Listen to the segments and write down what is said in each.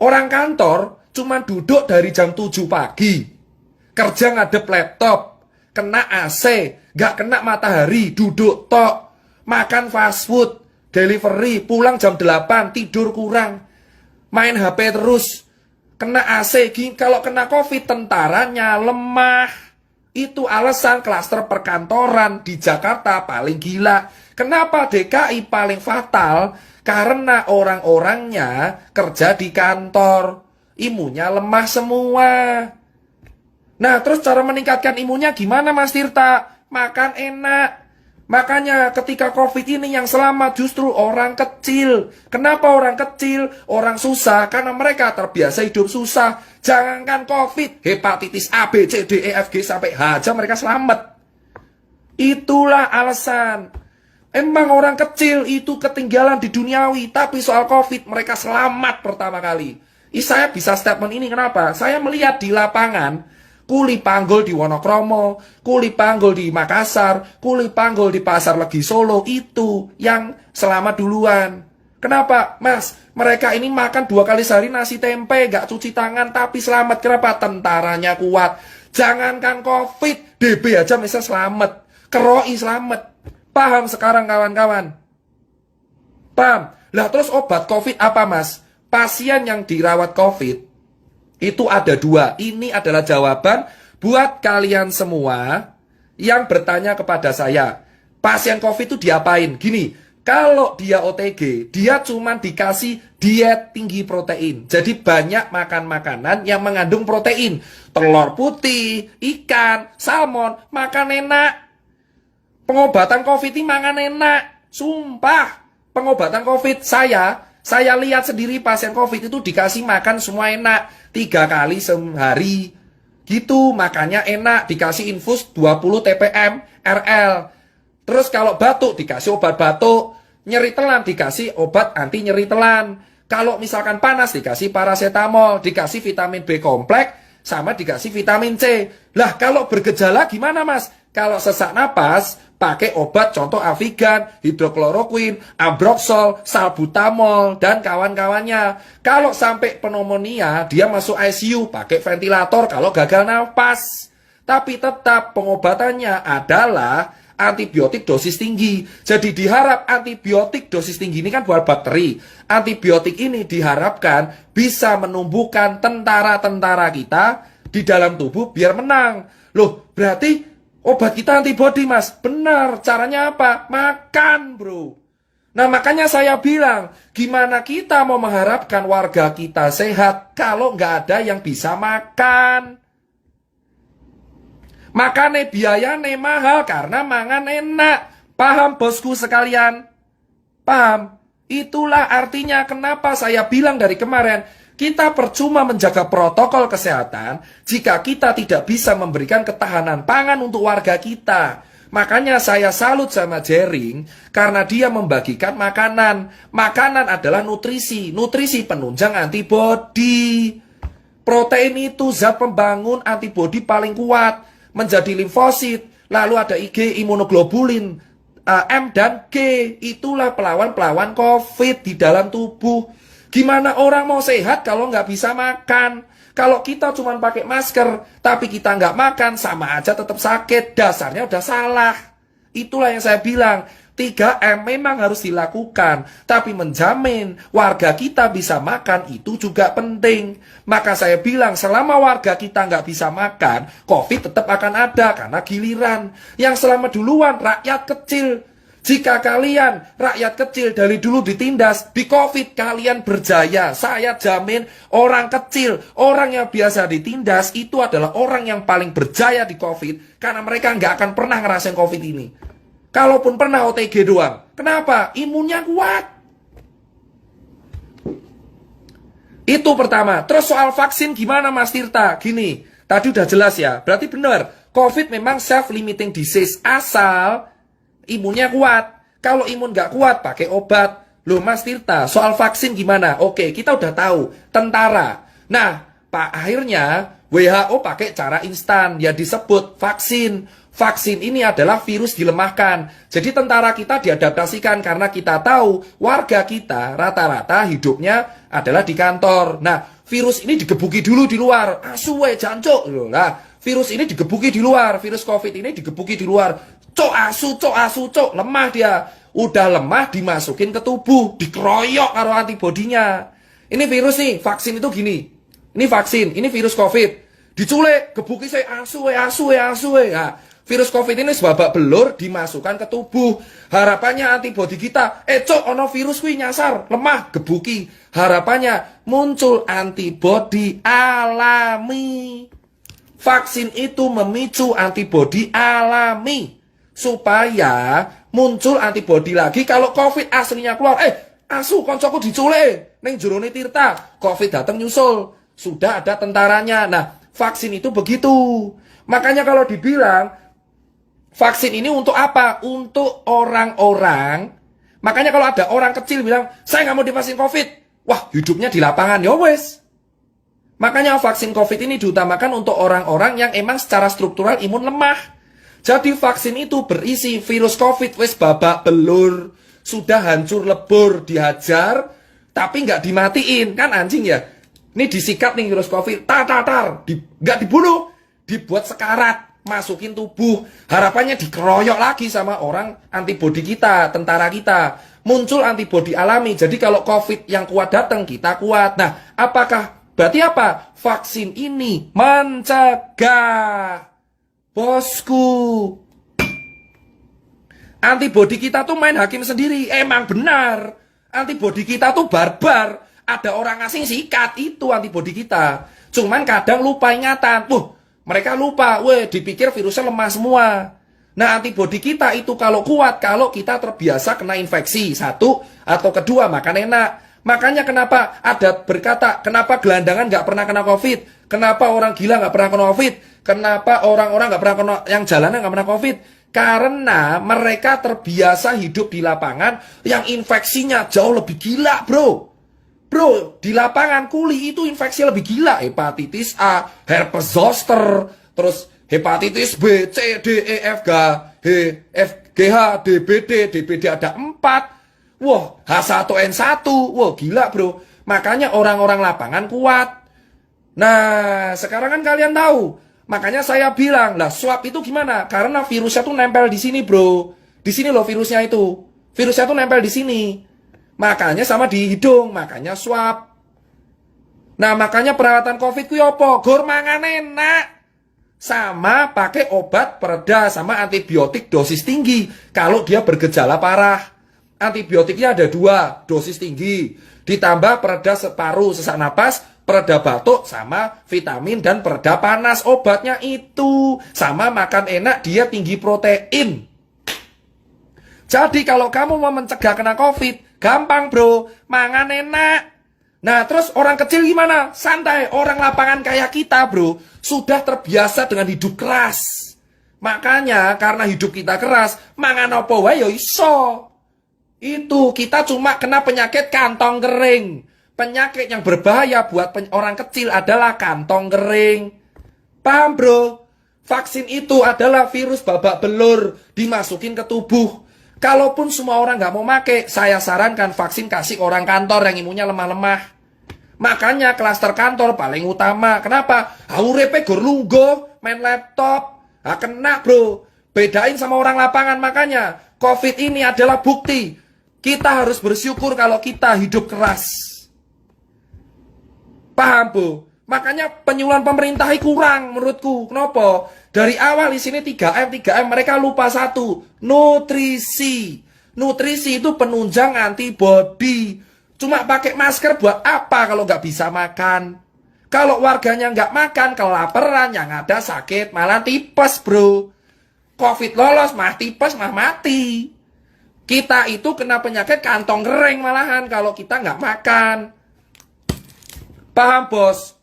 Orang kantor cuma duduk dari jam 7 pagi. Kerja ngadep laptop, kena AC, gak kena matahari, duduk tok. Makan fast food, delivery, pulang jam 8, tidur kurang. Main HP terus, kena AC, kalau kena COVID tentaranya lemah. Itu alasan klaster perkantoran di Jakarta paling gila. Kenapa DKI paling fatal? Karena orang-orangnya kerja di kantor, imunnya lemah semua. Nah, terus cara meningkatkan imunnya gimana Mas Tirta? Makan enak. Makanya ketika COVID ini yang selamat justru orang kecil. Kenapa orang kecil? Orang susah, karena mereka terbiasa hidup susah. Jangankan COVID, hepatitis A, B, C, D, E, F, G, sampai H aja mereka selamat. Itulah alasan. Emang orang kecil itu ketinggalan di duniawi, tapi soal COVID mereka selamat pertama kali. Saya bisa statement ini kenapa? Saya melihat di lapangan, kuli panggul di Wonokromo, kuli panggul di Makassar, kuli panggul di Pasar Legi Solo, itu yang selamat duluan. Kenapa? Mas, mereka ini makan 2 kali sehari nasi tempe, gak cuci tangan, tapi selamat. Kenapa? Tentaranya kuat. Jangankan COVID, DB aja bisa selamat. Keroi selamat. Paham sekarang kawan-kawan? Paham? Lah terus obat COVID apa Mas? Pasien yang dirawat COVID itu ada 2. Ini adalah jawaban buat kalian semua yang bertanya kepada saya. Pasien COVID itu diapain? Gini, kalau dia OTG, dia cuma dikasih diet tinggi protein. Jadi banyak makan makanan yang mengandung protein. Telur putih, ikan, salmon, makan enak. Pengobatan COVID ini mangan enak. Sumpah. Pengobatan COVID saya lihat sendiri pasien COVID itu dikasih makan semua enak. 3 kali sehari. Gitu, makannya enak. Dikasih infus 20 TPM RL. Terus kalau batuk dikasih obat batuk. Nyeri telan dikasih obat anti nyeri telan. Kalau misalkan panas dikasih paracetamol. Dikasih vitamin B kompleks. Sama dikasih vitamin C. Lah kalau bergejala gimana Mas? Kalau sesak napas, pakai obat contoh Avigan, hidrokloroquin, ambroxol, salbutamol, dan kawan-kawannya. Kalau sampai pneumonia, dia masuk ICU, pakai ventilator kalau gagal nafas. Tapi tetap pengobatannya adalah antibiotik dosis tinggi. Jadi diharap antibiotik dosis tinggi ini kan buat bakteri. Antibiotik ini diharapkan bisa menumbuhkan tentara-tentara kita di dalam tubuh biar menang. Loh, berarti obat kita antibody Mas. Benar, caranya apa? Makan bro. Nah makanya saya bilang, gimana kita mau mengharapkan warga kita sehat kalau nggak ada yang bisa makan? Makanya biayanya mahal karena mangan enak. Paham bosku sekalian? Paham? Itulah artinya kenapa saya bilang dari kemarin, kita percuma menjaga protokol kesehatan jika kita tidak bisa memberikan ketahanan pangan untuk warga kita. Makanya saya salut sama Jering karena dia membagikan makanan. Makanan adalah nutrisi, nutrisi penunjang antibodi. Protein itu zat pembangun antibodi paling kuat, menjadi limfosit. Lalu ada IG, imunoglobulin, M dan G. Itulah pelawan-pelawan COVID di dalam tubuh. Gimana orang mau sehat kalau nggak bisa makan? Kalau kita cuma pakai masker, tapi kita nggak makan, sama aja tetap sakit. Dasarnya udah salah. Itulah yang saya bilang, 3M memang harus dilakukan. Tapi menjamin warga kita bisa makan, itu juga penting. Maka saya bilang, selama warga kita nggak bisa makan, COVID tetap akan ada, karena giliran. Yang selamat duluan, rakyat kecil. Jika kalian, rakyat kecil dari dulu ditindas, di COVID kalian berjaya. Saya jamin orang kecil, orang yang biasa ditindas, itu adalah orang yang paling berjaya di COVID. Karena mereka nggak akan pernah ngerasain COVID ini. Kalaupun pernah OTG doang. Kenapa? Imunnya kuat. Itu pertama. Terus soal vaksin gimana Mas Tirta? Gini, tadi udah jelas ya. Berarti benar, COVID memang self-limiting disease asal imunnya kuat. Kalau imun nggak kuat, pakai obat. Loh Mas Tirta, soal vaksin gimana? Oke, kita udah tahu. Tentara. Nah, Pak, akhirnya WHO pakai cara instan, ya disebut vaksin. Vaksin ini adalah virus dilemahkan. Jadi tentara kita diadaptasikan karena kita tahu warga kita rata-rata hidupnya adalah di kantor. Nah, virus ini digebuki dulu di luar. Asuwe jancuk. Nah, virus ini digebuki di luar. Virus COVID ini digebuki di luar. Cok asu, cok. Lemah dia. Udah lemah dimasukin ke tubuh. Dikeroyok karo antibodinya. Ini virus nih, vaksin itu gini. Ini vaksin, ini virus COVID. Diculik, gebuki saya asu. Nah, virus COVID ini sebabak belur dimasukkan ke tubuh. Harapannya antibodi kita, cok ono virus kuwi nyasar, lemah, gebuki. Harapannya muncul antibodi alami. Vaksin itu memicu antibodi alami supaya muncul antibodi lagi kalau COVID aslinya keluar. Asu koncoku diculik ning jerone Tirta, COVID datang nyusul. Sudah ada tentaranya. Nah, vaksin itu begitu. Makanya kalau dibilang vaksin ini untuk apa? Untuk orang-orang. Makanya kalau ada orang kecil bilang, saya nggak mau divaksin COVID. Wah, hidupnya di lapangan. Ya wes. Makanya vaksin COVID ini diutamakan untuk orang-orang yang emang secara struktural imun lemah. Jadi vaksin itu berisi virus COVID. Wes babak belur. Sudah hancur lebur, dihajar. Tapi nggak dimatiin. Kan anjing ya. Ini disikat nih virus COVID. Nggak dibunuh. Dibuat sekarat. Masukin tubuh, harapannya dikeroyok lagi sama orang antibodi kita, tentara kita, muncul antibodi alami. Jadi kalau COVID yang kuat datang, kita kuat. Nah, berarti apa? Vaksin ini mencegah, bosku. Antibodi kita tuh main hakim sendiri. Emang benar, antibodi kita tuh barbar. Ada orang asing sikat, itu antibodi kita. Cuman kadang lupa ingatan. Mereka lupa, dipikir virusnya lemah semua. Nah, antibodi kita itu kalau kuat, kalau kita terbiasa kena infeksi, satu, atau kedua, makan enak. Makanya kenapa ada berkata, kenapa gelandangan nggak pernah kena COVID? Kenapa orang gila nggak pernah kena COVID? Kenapa orang-orang nggak pernah kena, yang jalanan nggak pernah COVID? Karena mereka terbiasa hidup di lapangan yang infeksinya jauh lebih gila, bro. Bro, di lapangan kuli itu infeksi lebih gila. Hepatitis A, herpes zoster, terus hepatitis B, C, D, E, F, G, H, DBD ada 4. Wah, H1N1. Wah, gila bro. Makanya orang-orang lapangan kuat. Nah, sekarang kan kalian tahu. Makanya saya bilang, lah swab itu gimana? Karena virusnya tuh nempel di sini bro. Di sini loh virusnya itu. Virusnya tuh nempel di sini. Makanya sama di hidung, makanya swab. Nah, makanya perawatan COVID ku apa? Gor mangan enak. Sama pakai obat pereda sama antibiotik dosis tinggi. Kalau dia bergejala parah. Antibiotiknya ada 2, dosis tinggi. Ditambah pereda paru, sesak napas, pereda batuk, sama vitamin dan pereda panas. Obatnya itu. Sama makan enak, dia tinggi protein. Jadi kalau kamu mau mencegah kena COVID, gampang bro, mangan enak. Nah terus orang kecil gimana? Santai, orang lapangan kayak kita bro, sudah terbiasa dengan hidup keras. Makanya karena hidup kita keras, mangan apa wae yo iso. Itu kita cuma kena penyakit kantong kering. Penyakit yang berbahaya buat orang kecil adalah kantong kering. Paham bro? Vaksin itu adalah virus babak belur dimasukin ke tubuh. Kalaupun semua orang nggak mau make, saya sarankan vaksin kasih orang kantor yang imunnya lemah-lemah. Makanya klaster kantor paling utama. Kenapa? Urepe gor lungguh, main laptop. Kena bro. Bedain sama orang lapangan. Makanya COVID ini adalah bukti. Kita harus bersyukur kalau kita hidup keras. Paham bu? Makanya penyuluhan pemerintah kurang menurutku. Kenapa? Dari awal di sini 3M mereka lupa satu, nutrisi. Nutrisi itu penunjang antibodi. Cuma pakai masker buat apa kalau nggak bisa makan? Kalau warganya nggak makan, kelaparan, yang ada sakit, malah tipes bro. COVID lolos, mah tipes, mah mati. Kita itu kena penyakit kantong kering malahan kalau kita nggak makan. Paham bos?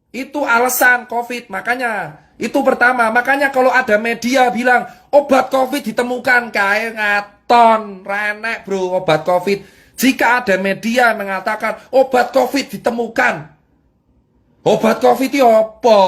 Itu alasan COVID, makanya itu pertama. Makanya kalau ada media bilang obat COVID ditemukan, kayak ngaton, renek bro obat COVID. Jika ada media mengatakan obat COVID ditemukan, Obat COVID itu apa?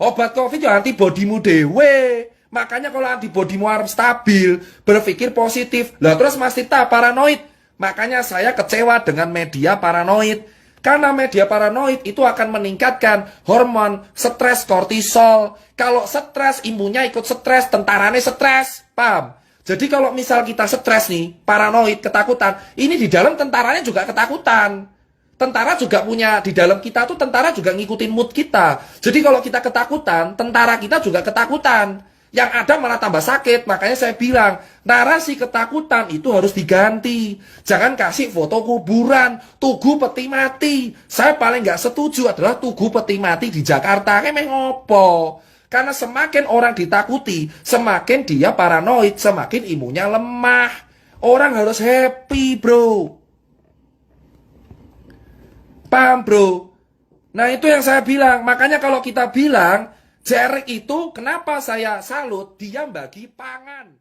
Obat COVID itu antibodimu dewe. Makanya kalau antibodimu harus stabil, berpikir positif. Lah terus Mas Tirta paranoid. Makanya saya kecewa dengan media paranoid. Karena media paranoid itu akan meningkatkan hormon stres kortisol. Kalau stres, imunnya ikut stres, tentaranya stres. Paham? Jadi kalau misal kita stres nih, paranoid, ketakutan, ini di dalam tentaranya juga ketakutan. Tentara juga punya, di dalam kita tuh tentara juga ngikutin mood kita. Jadi kalau kita ketakutan, tentara kita juga ketakutan. Yang ada malah tambah sakit. Makanya saya bilang, narasi ketakutan itu harus diganti. Jangan kasih foto kuburan, tugu peti mati. Saya paling nggak setuju adalah tugu peti mati di Jakarta. Kayak ngopo. Karena semakin orang ditakuti, semakin dia paranoid, semakin imunnya lemah. Orang harus happy, bro. Paham, bro? Nah, itu yang saya bilang. Makanya kalau kita bilang, Jerik itu kenapa saya salut, dia bagi pangan.